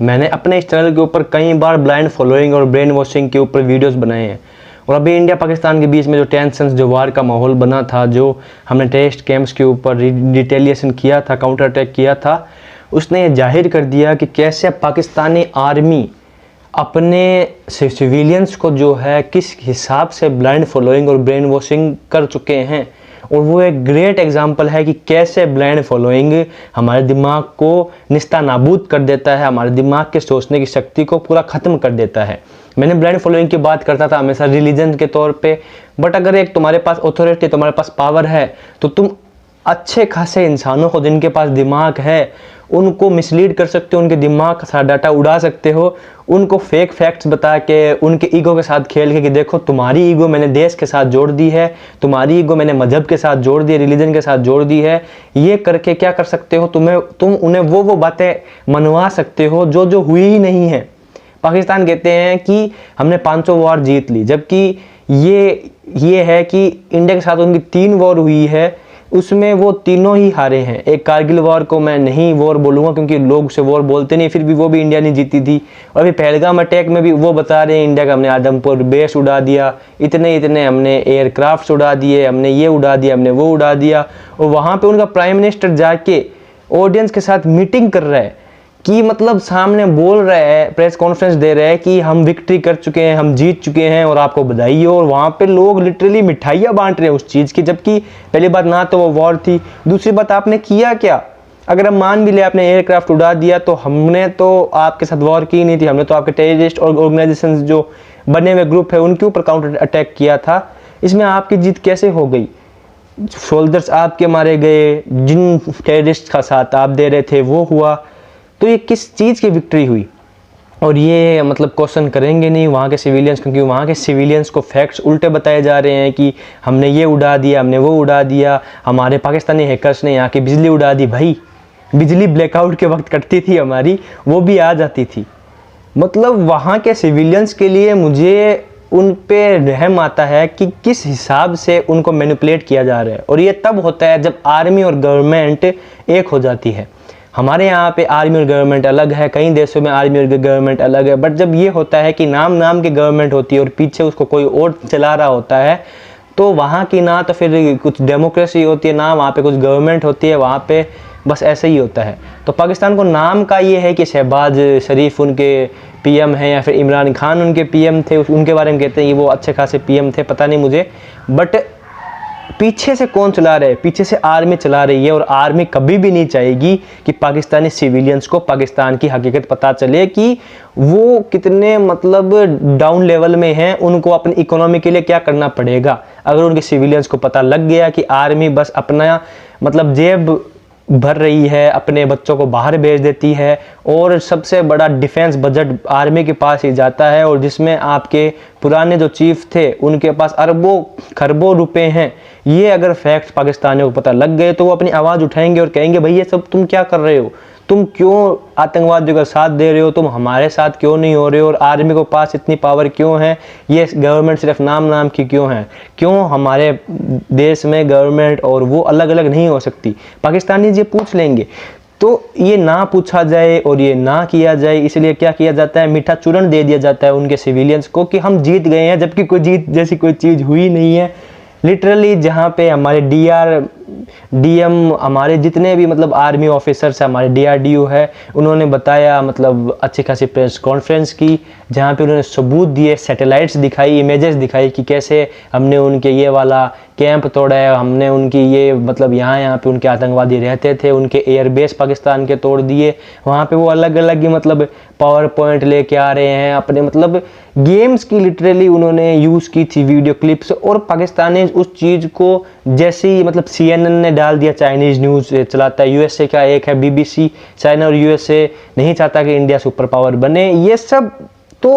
मैंने अपने इस चैनल के ऊपर कई बार ब्लाइंड फॉलोइंग और ब्रेन वॉशिंग के ऊपर वीडियोस बनाए हैं। और अभी इंडिया पाकिस्तान के बीच में जो टेंशन्स, जो वार का माहौल बना था, जो हमने टेररिस्ट कैंप्स के ऊपर रिटेलिएशन किया था, काउंटर अटैक किया था, उसने ये जाहिर कर दिया कि कैसे पाकिस्तानी आर्मी अपने सिविलियंस को जो है किस हिसाब से ब्लाइंड फॉलोइंग और ब्रेन वॉशिंग कर चुके हैं। और वो एक ग्रेट एग्जांपल है कि कैसे ब्लाइंड फॉलोइंग हमारे दिमाग को निस्ता नाबूद कर देता है, हमारे दिमाग के सोचने की शक्ति को पूरा ख़त्म कर देता है। मैंने ब्लाइंड फॉलोइंग की बात करता था हमेशा रिलीजन के तौर पे, बट अगर एक तुम्हारे पास अथॉरिटी, तुम्हारे पास पावर है, तो तुम अच्छे खासे इंसानों को जिनके पास दिमाग है उनको मिसलीड कर सकते हो, उनके दिमाग का सारा डाटा उड़ा सकते हो, उनको फेक फैक्ट्स बता के, उनके ईगो के साथ खेल के कि देखो तुम्हारी ईगो मैंने देश के साथ जोड़ दी है, तुम्हारी ईगो मैंने मजहब के साथ जोड़ दी है, रिलीजन के साथ जोड़ दी है। ये करके क्या कर सकते हो, तुम उन्हें वो बातें मनवा सकते हो जो जो हुई ही नहीं है। पाकिस्तान कहते हैं कि हमने 500 वॉर जीत ली, जबकि ये है कि इंडिया के साथ उनकी 3 वॉर हुई है, उसमें वो तीनों ही हारे हैं। एक कारगिल वॉर को मैं नहीं वॉर बोलूँगा क्योंकि लोग उसे वॉर बोलते नहीं, फिर भी वो भी इंडिया ने जीती थी। और अभी पहलगाम अटैक में भी वो बता रहे हैं इंडिया का हमने आदमपुर बेस उड़ा दिया, इतने हमने एयरक्राफ्ट उड़ा दिए, हमने ये उड़ा दिया, हमने वो उड़ा दिया। और वहाँ पर उनका प्राइम मिनिस्टर जाके ऑडियंस के साथ मीटिंग कर रहा है कि मतलब सामने बोल रहे हैं, प्रेस कॉन्फ्रेंस दे रहे हैं कि हम विक्ट्री कर चुके हैं, हम जीत चुके हैं और आपको बधाई हो। और वहाँ पे लोग लिटरली मिठाइयाँ बांट रहे हैं उस चीज़ की, जबकि पहली बात ना तो वो वॉर थी, दूसरी बात आपने किया क्या। अगर हम मान भी ले आपने एयरक्राफ्ट उड़ा दिया, तो हमने तो आपके साथ वॉर की नहीं थी, हमने तो आपके टेररिस्ट और ऑर्गेनाइजेशन जो बने हुए ग्रुप है उनके ऊपर काउंटर अटैक किया था। इसमें आपकी जीत कैसे हो गई। सोल्जर्स आपके मारे गए, जिन टेररिस्ट का साथ आप दे रहे थे वो हुआ, तो ये किस चीज़ की विक्ट्री हुई। और ये मतलब क्वेश्चन करेंगे नहीं वहाँ के सिविलियंस, क्योंकि वहाँ के सिविलियंस को फैक्ट्स उल्टे बताए जा रहे हैं कि हमने ये उड़ा दिया, हमने वो उड़ा दिया, हमारे पाकिस्तानी हैकर्स ने यहाँ की बिजली उड़ा दी। भाई बिजली ब्लैकआउट के वक्त कटती थी हमारी, वो भी आ जाती थी। मतलब वहाँ के सिविलियंस के लिए मुझे उन पे रहम आता है कि किस हिसाब से उनको मैनिपुलेट किया जा रहा है। और ये तब होता है जब आर्मी और गवर्नमेंट एक हो जाती है। हमारे यहाँ पे आर्मी और गवर्नमेंट अलग है, कई देशों में आर्मी और गवर्नमेंट अलग है, बट जब ये होता है कि नाम की गवर्नमेंट होती है और पीछे उसको कोई और चला रहा होता है, तो वहाँ की ना तो फिर कुछ डेमोक्रेसी होती है, ना वहाँ पे कुछ गवर्नमेंट होती है, वहाँ पे बस ऐसे ही होता है। तो पाकिस्तान को नाम का ये है कि शहबाज शरीफ उनके पीएम हैं या फिर इमरान खान उनके पीएम थे, उनके बारे में कहते हैं वो अच्छे खासे पीएम थे, पता नहीं मुझे, बट पीछे से कौन चला रहा है, पीछे से आर्मी चला रही है। और आर्मी कभी भी नहीं चाहेगी कि पाकिस्तानी सिविलियंस को पाकिस्तान की हकीकत पता चले कि वो कितने मतलब डाउन लेवल में हैं, उनको अपनी इकोनॉमी के लिए क्या करना पड़ेगा। अगर उनके सिविलियंस को पता लग गया कि आर्मी बस अपना मतलब जेब भर रही है, अपने बच्चों को बाहर भेज देती है, और सबसे बड़ा डिफेंस बजट आर्मी के पास ही जाता है, और जिसमें आपके पुराने जो चीफ थे उनके पास अरबों खरबों रुपए हैं, ये अगर फैक्ट्स पाकिस्तानियों को पता लग गए तो वो अपनी आवाज़ उठाएंगे और कहेंगे भाई ये सब तुम क्या कर रहे हो, तुम क्यों आतंकवादियों का साथ दे रहे हो, तुम हमारे साथ क्यों नहीं हो रहे हो, और आर्मी को पास इतनी पावर क्यों है, ये गवर्नमेंट सिर्फ नाम की क्यों है, क्यों हमारे देश में गवर्नमेंट और वो अलग अलग नहीं हो सकती। पाकिस्तानी ये पूछ लेंगे। तो ये ना पूछा जाए और ये ना किया जाए, इसलिए क्या किया जाता है, मीठा चूरन दे दिया जाता है उनके सिविलियंस को कि हम जीत गए हैं, जबकि कोई जीत जैसी कोई चीज़ हुई नहीं है। लिटरली जहाँ पे हमारे डीएम हमारे जितने भी मतलब आर्मी ऑफिसर्स हमारे डीआरडीओ है, उन्होंने बताया, मतलब अच्छी खासी प्रेस कॉन्फ्रेंस की जहाँ पे उन्होंने सबूत दिए, सैटेलाइट्स दिखाई, इमेजेस दिखाई कि कैसे हमने उनके ये वाला कैंप तोड़ा है, हमने उनकी ये मतलब यहाँ पे उनके आतंकवादी रहते थे, उनके एयरबेस पाकिस्तान के तोड़ दिए। वहाँ पे वो अलग अलग ही मतलब पावर पॉइंट लेके आ रहे हैं अपने, मतलब गेम्स की लिटरली उन्होंने यूज़ की थी वीडियो क्लिप्स। और पाकिस्तान ने उस चीज़ को जैसे ही मतलब CNN ने डाल दिया, चाइनीज़ न्यूज़ चलाता है, यूएसए का एक है BBC, चाइना और यूएसए नहीं चाहता कि इंडिया सुपर पावर बने, ये सब तो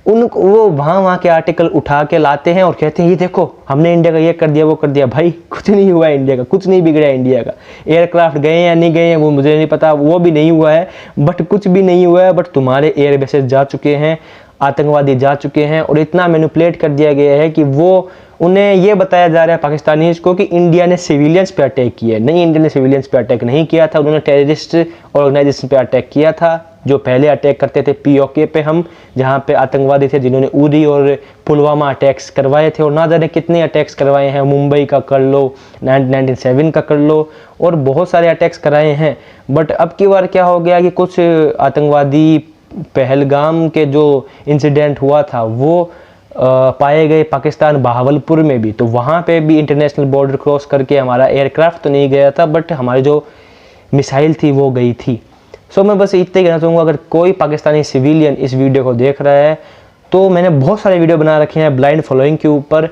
वो वहाँ के आर्टिकल उठा के लाते हैं और कहते हैं ये देखो हमने इंडिया का ये कर दिया वो कर दिया। भाई कुछ नहीं हुआ है, इंडिया का कुछ नहीं बिगड़ा है। इंडिया का एयरक्राफ्ट गए या नहीं गए हैं वो मुझे नहीं पता, वो भी नहीं हुआ है, बट कुछ भी नहीं हुआ है, बट तुम्हारे एयर बेसेस जा चुके हैं। आतंकवादी जा चुके हैं और इतना मैनिपुलेट कर दिया गया है कि वो उन्हें ये बताया जा रहा है पाकिस्तानीज़ को कि इंडिया ने सिविलियंस पे अटैक किया है। नहीं, इंडिया ने सिविलियंस पे अटैक नहीं किया था, उन्होंने टेररिस्ट ऑर्गेनाइजेशन पे अटैक किया था जो पहले अटैक करते थे POK पे, हम जहाँ पे आतंकवादी थे जिन्होंने उरी और पुलवामा अटैक्स करवाए थे और ना जाने कितने अटैक्स करवाए हैं। मुंबई का कर लो, 1997 का कर लो, और बहुत सारे अटैक्स कराए हैं। बट अब की बार क्या हो गया कि कुछ आतंकवादी पहलगाम के जो इंसिडेंट हुआ था वो पाए गए पाकिस्तान बहावलपुर में भी। तो वहाँ पे भी इंटरनेशनल बॉर्डर क्रॉस करके हमारा एयरक्राफ्ट तो नहीं गया था, बट हमारी जो मिसाइल थी वो गई थी। सो मैं बस इतना ही कहना चाहूँगा, अगर कोई पाकिस्तानी सिविलियन इस वीडियो को देख रहा है तो मैंने बहुत सारे वीडियो बना रखे हैं ब्लाइंड फॉलोइंग के ऊपर।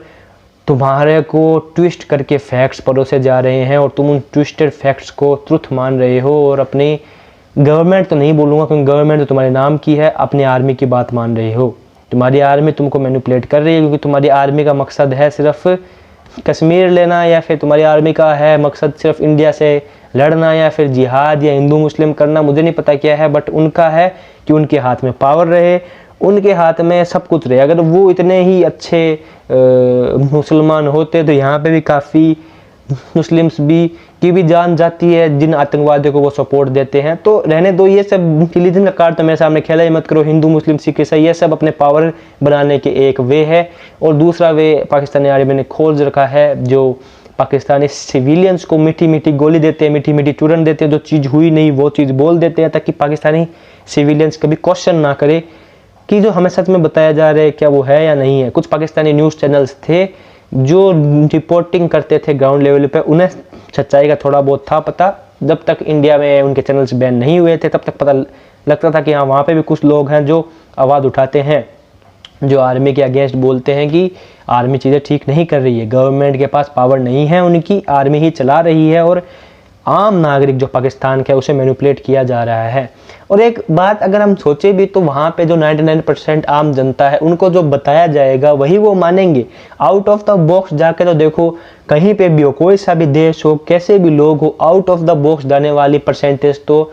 तुम्हारे को ट्विस्ट करके फैक्ट्स परोसे जा रहे हैं और तुम उन ट्विस्टेड फैक्ट्स को ट्रुथ मान रहे हो और अपनी गवर्नमेंट तो नहीं बोलूँगा क्योंकि गवर्नमेंट तो तुम्हारे नाम की है, अपनी आर्मी की बात मान रहे हो। तुम्हारी आर्मी तुमको मैनिपुलेट कर रही है क्योंकि तुम्हारी आर्मी का मकसद है सिर्फ कश्मीर लेना, या फिर तुम्हारी आर्मी का है मकसद सिर्फ इंडिया से लड़ना, या फिर जिहाद या हिंदू मुस्लिम करना, मुझे नहीं पता क्या है। बट उनका है कि उनके हाथ में पावर रहे, उनके हाथ में सब कुछ रहे। अगर वो इतने ही अच्छे मुसलमान होते तो यहाँ पे भी काफ़ी मुस्लिम्स की भी जान जाती है जिन आतंकवादियों को वो सपोर्ट देते हैं। तो रहने दो, ये सब रिलीजन का कार्ड तो मेरे सामने खेला ही मत करो। हिंदू मुस्लिम सिख ईसाई ये सब अपने पावर बनाने के एक वे है, और दूसरा वे पाकिस्तानी आर्मी ने खोज रखा है जो पाकिस्तानी सिविलियंस को मीठी मीठी गोली देते हैं, मीठी मीठी चूरन देते हैं, जो चीज़ हुई नहीं वो चीज़ बोल देते हैं ताकि पाकिस्तानी सिविलियंस कभी क्वेश्चन ना करे कि जो हमें सच में बताया जा रहा है क्या वो है या नहीं है। कुछ पाकिस्तानी न्यूज़ चैनल्स थे जो रिपोर्टिंग करते थे ग्राउंड लेवल पे, उन्हें सच्चाई का थोड़ा बहुत था पता। जब तक इंडिया में उनके चैनल्स बैन नहीं हुए थे तब तक पता लगता था कि हाँ वहाँ पे भी कुछ लोग हैं जो आवाज़ उठाते हैं, जो आर्मी के अगेंस्ट बोलते हैं कि आर्मी चीज़ें ठीक नहीं कर रही है, गवर्नमेंट के पास पावर नहीं है, उनकी आर्मी ही चला रही है और आम नागरिक जो पाकिस्तान का है उसे मैनिपुलेट किया जा रहा है। और एक बात अगर हम सोचे भी तो वहाँ पे जो 99% आम जनता है उनको जो बताया जाएगा वही वो मानेंगे। आउट ऑफ द बॉक्स जाके तो देखो, कहीं पे भी हो, कोई सा भी देश हो, कैसे भी लोग हो, आउट ऑफ द बॉक्स जाने वाली परसेंटेज तो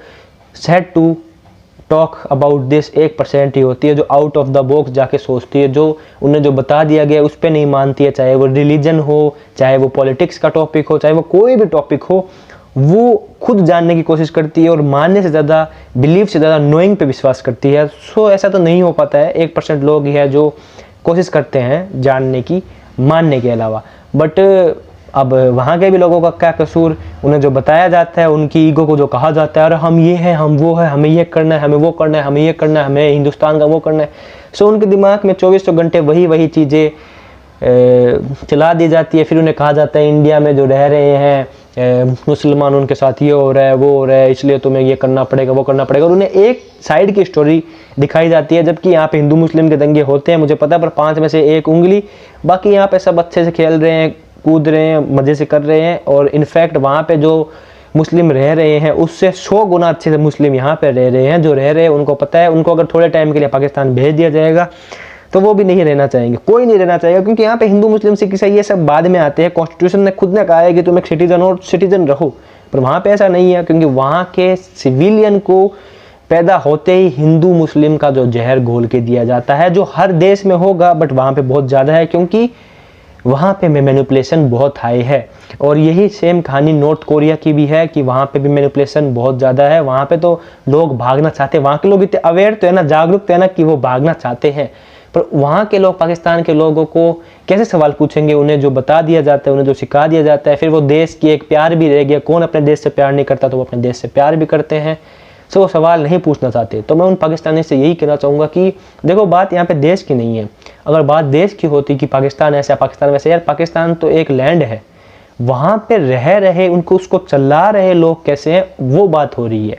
set to talk about this 1% ही होती है जो आउट ऑफ द बॉक्स जाके सोचती है, जो उन्हें जो बता दिया गया उस पर नहीं मानती है। चाहे वो रिलीजन हो, चाहे वो पॉलिटिक्स का टॉपिक हो, चाहे वो कोई भी टॉपिक हो, वो खुद जानने की कोशिश करती है और मानने से ज़्यादा, बिलीव से ज़्यादा नोइंग पे विश्वास करती है। सो ऐसा तो नहीं हो पाता है। 1% लोग ही है जो कोशिश करते हैं जानने की, मानने के अलावा। बट अब वहाँ के भी लोगों का क्या कसूर, उन्हें जो बताया जाता है, उनकी ईगो को जो कहा जाता है, और हम ये हैं, हम वो है, हमें ये करना है, हमें वो करना है, हमें ये करना है, हमें हिंदुस्तान का वो करना है। सो उनके दिमाग में 24 घंटे वही चीज़ें चला दी जाती है। फिर उन्हें कहा जाता है इंडिया में जो रह रहे हैं मुसलमान, उनके साथ ये हो रहा है, वो हो रहा है, इसलिए तुम्हें ये करना पड़ेगा, वो करना पड़ेगा। और उन्हें एक साइड की स्टोरी दिखाई जाती है, जबकि यहाँ पे हिंदू मुस्लिम के दंगे होते हैं मुझे पता है, पर 5 में से 1 उंगली। बाकी यहाँ पे सब अच्छे से खेल रहे हैं, कूद रहे हैं, मज़े से कर रहे हैं। और इनफैक्ट वहाँ पे जो मुस्लिम रह रहे हैं उससे 100 गुना अच्छे से मुस्लिम यहाँ पे रह रहे हैं। जो रह रहे हैं उनको पता है, उनको अगर थोड़े टाइम के लिए पाकिस्तान भेज दिया जाएगा तो वो भी नहीं रहना चाहेंगे, कोई नहीं रहना चाहेगा, क्योंकि यहाँ पे हिंदू मुस्लिम सिख ईसाई ये सब बाद में आते हैं। कॉन्स्टिट्यूशन ने खुद ने कहा है कि तुम एक सिटीजन हो, सिटीजन रहो, पर वहाँ पे ऐसा नहीं है, क्योंकि वहाँ के सिविलियन को पैदा होते ही हिंदू मुस्लिम का जो जहर घोल के दिया जाता है, जो हर देश में होगा बट वहाँ पे बहुत ज़्यादा है, क्योंकि वहाँ पे मैनिपुलेशन बहुत हाई है। और यही सेम कहानी नॉर्थ कोरिया की भी है कि वहाँ पे भी मैनिपुलेशन बहुत ज़्यादा है। वहाँ पे तो लोग भागना चाहते हैं, वहाँ के लोग इतने अवेयर तो है ना, जागरूक तो है ना कि वो भागना चाहते हैं, पर वहाँ के लोग पाकिस्तान के लोगों को कैसे सवाल पूछेंगे? उन्हें जो बता दिया जाता है, उन्हें जो सिखा दिया जाता है, फिर वो देश की एक प्यार भी रह गया। कौन अपने देश से प्यार नहीं करता, तो वो अपने देश से प्यार भी करते हैं। सो वो सवाल नहीं पूछना चाहते। तो मैं उन पाकिस्तानी से यही कहना चाहूँगा कि देखो, बात यहाँ पे देश की नहीं है। अगर बात देश की होती कि पाकिस्तान ऐसा, पाकिस्तान वैसे, यार पाकिस्तान तो एक लैंड है, वहाँ पे रह रहे उनको, उसको चला रहे लोग कैसे हैं, वो बात हो रही है।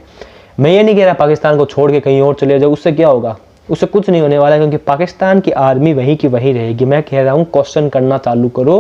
मैं ये नहीं कह रहा पाकिस्तान को छोड़ के कहीं और चले जाओ, उससे क्या होगा, उससे कुछ नहीं होने वाला, क्योंकि पाकिस्तान की आर्मी वहीं की वहीं रहेगी। मैं कह रहा हूँ क्वेश्चन करना चालू करो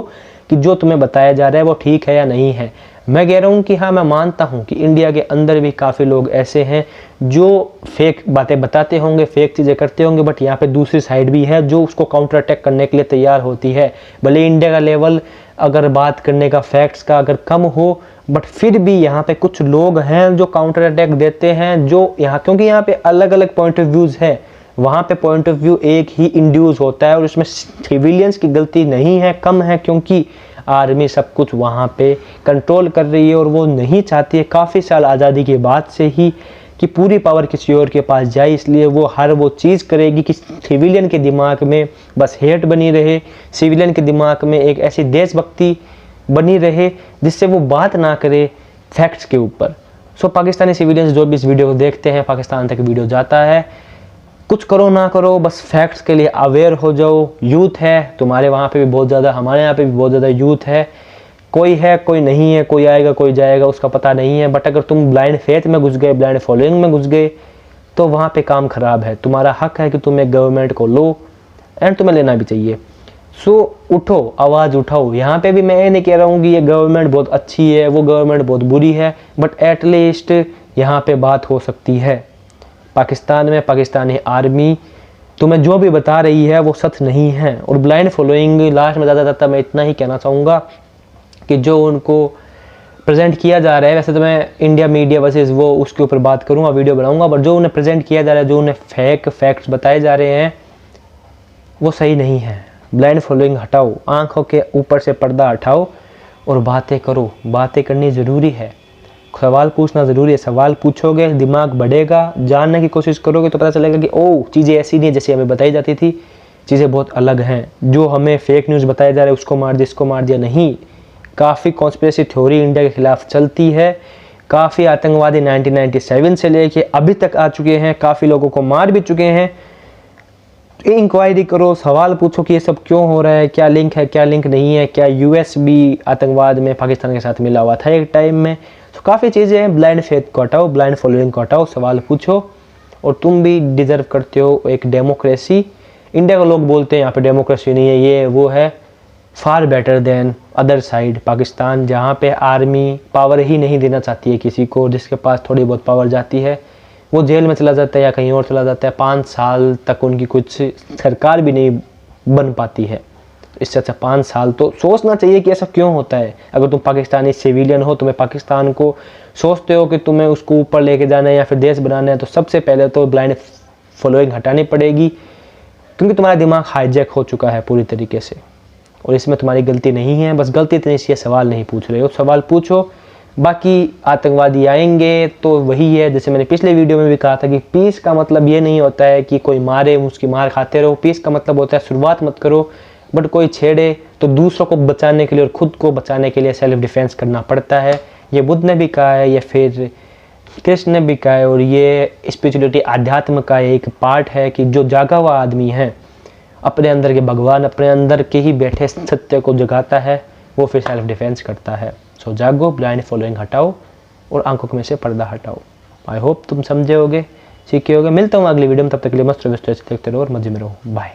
कि जो तुम्हें बताया जा रहा है वो ठीक है या नहीं है। मैं कह रहा हूँ कि हाँ, मैं मानता हूँ कि इंडिया के अंदर भी काफ़ी लोग ऐसे हैं जो फेक बातें बताते होंगे, फेक चीज़ें करते होंगे, बट यहाँ पे दूसरी साइड भी है जो उसको काउंटर अटैक करने के लिए तैयार होती है। भले इंडिया का लेवल अगर बात करने का, फैक्ट्स का अगर कम हो, बट फिर भी यहाँ पे कुछ लोग हैं जो काउंटर अटैक देते हैं, जो यहाँ, क्योंकि यहाँ पे अलग अलग पॉइंट ऑफ व्यूज़ है। वहाँ पे पॉइंट ऑफ व्यू एक ही इंड्यूस होता है और उसमें सिविलियंस की गलती नहीं है, कम है, क्योंकि आर्मी सब कुछ वहाँ पे कंट्रोल कर रही है और वो नहीं चाहती है काफ़ी साल आज़ादी के बाद से ही कि पूरी पावर किसी और के पास जाए, इसलिए वो हर वो चीज़ करेगी कि सिविलियन के दिमाग में बस हेट बनी रहे, सिविलियन के दिमाग में एक ऐसी देशभक्ति बनी रहे जिससे वो बात ना करे फैक्ट्स के ऊपर। सो पाकिस्तानी सिविलियंस जो भी इस वीडियो को देखते हैं, पाकिस्तान तक वीडियो जाता है, कुछ करो ना करो बस फैक्ट्स के लिए अवेयर हो जाओ। यूथ है तुम्हारे वहाँ पे भी बहुत ज़्यादा, हमारे यहाँ पे भी बहुत ज़्यादा यूथ है, कोई नहीं है, कोई आएगा कोई जाएगा उसका पता नहीं है। बट अगर तुम ब्लाइंड फेथ में घुस गए, ब्लाइंड फॉलोइंग में घुस गए, तो वहाँ पे काम ख़राब है। तुम्हारा हक है कि तुम एक गवर्नमेंट को लो एंड तुम्हें लेना भी चाहिए। सो उठो, आवाज़ उठाओ। यहाँ पे भी मैं ये नहीं कह रहा हूँ कि ये गवर्नमेंट बहुत अच्छी है, वो गवर्नमेंट बहुत बुरी है, बट एटलीस्ट यहाँ पे बात हो सकती है। पाकिस्तान में पाकिस्तानी आर्मी तुम्हें जो भी बता रही है वो सच नहीं है। और ब्लाइंड फॉलोइंग, लास्ट में ज़्यादा मैं इतना ही कहना चाहूँगा कि जो उनको प्रेजेंट किया जा रहा है, वैसे तो मैं इंडिया मीडिया वर्सेस वो उसके ऊपर बात करूँगा, वीडियो बनाऊँगा, बट जो उन्हें प्रेजेंट किया जा रहा है, जो उन्हें फैक्ट्स बताए जा रहे हैं वो सही नहीं है। ब्लाइंड फॉलोइंग हटाओ, आंखों के ऊपर से पर्दा हटाओ और बातें करो। बातें करनी ज़रूरी है, सवाल पूछना ज़रूरी है। सवाल पूछोगे दिमाग बढ़ेगा, जानने की कोशिश करोगे तो पता चलेगा कि ओह चीज़ें ऐसी नहीं जैसे हमें बताई जाती थी, चीज़ें बहुत अलग हैं। जो हमें फेक न्यूज़ बताया जा रहा है उसको मार दिया, इसको मार दिया, नहीं। काफ़ी कॉन्स्पिरेसी थ्योरी इंडिया के खिलाफ चलती है। काफ़ी आतंकवादी 1997 से लेके अभी तक आ चुके हैं, काफ़ी लोगों को मार भी चुके हैं। इंक्वायरी करो, सवाल पूछो कि ये सब क्यों हो रहा है, क्या लिंक है, क्या लिंक नहीं है, क्या यूएस भी आतंकवाद में पाकिस्तान के साथ मिला हुआ था एक टाइम में। तो काफ़ी चीज़ें हैं। ब्लाइंड फेथ को हटाओ, ब्लाइंड फॉलोइंग को हटाओ, सवाल पूछो। और तुम भी डिज़र्व करते हो एक डेमोक्रेसी। इंडिया के लोग बोलते हैं यहाँ पे डेमोक्रेसी नहीं है, ये वो है, far better than other side Pakistan, जहाँ पे आर्मी पावर ही नहीं देना चाहती है किसी को। जिसके पास थोड़ी बहुत पावर जाती है वो जेल में चला जाता है या कहीं और चला जाता है। 5 साल तक उनकी कुछ सरकार भी नहीं बन पाती है। इससे अच्छा 5 साल तो सोचना चाहिए कि ऐसा क्यों होता है। अगर तुम पाकिस्तानी सिविलियन हो, तुम्हें पाकिस्तान को सोचते हो कि तुम्हें उसको ऊपर लेके जाना है या फिर देश बनाना है, तो सबसे पहले तो ब्लाइंड फॉलोइंग हटानी पड़ेगी, क्योंकि तुम्हारा दिमाग हाईजैक हो चुका है पूरी तरीके से। और इसमें तुम्हारी गलती नहीं है, बस गलती इतनी सी सवाल नहीं पूछ रहे हो। सवाल पूछो, बाकी आतंकवादी आएंगे तो वही है जैसे मैंने पिछले वीडियो में भी कहा था कि पीस का मतलब ये नहीं होता है कि कोई मारे उसकी मार खाते रहो। पीस का मतलब होता है शुरुआत मत करो, बट कोई छेड़े तो दूसरों को बचाने के लिए और खुद को बचाने के लिए सेल्फ डिफेंस करना पड़ता है। ये बुद्ध ने भी कहा है, या फिर कृष्ण ने भी कहा है, और ये स्पिरिचुअलिटी आध्यात्म का एक पार्ट है कि जो जागा हुआ आदमी है, अपने अंदर के भगवान अपने अंदर के ही बैठे सत्य को जगाता है, वो फिर सेल्फ डिफेंस करता है। सो जागो, ब्लाइंड फॉलोइंग हटाओ और आंखों में से पर्दा हटाओ। आई होप तुम समझे होगे, सीखे होगे। मिलता हूँ अगली वीडियो में, तब तक के लिए मस्त देखते रहो और मजे में रहो। बाय।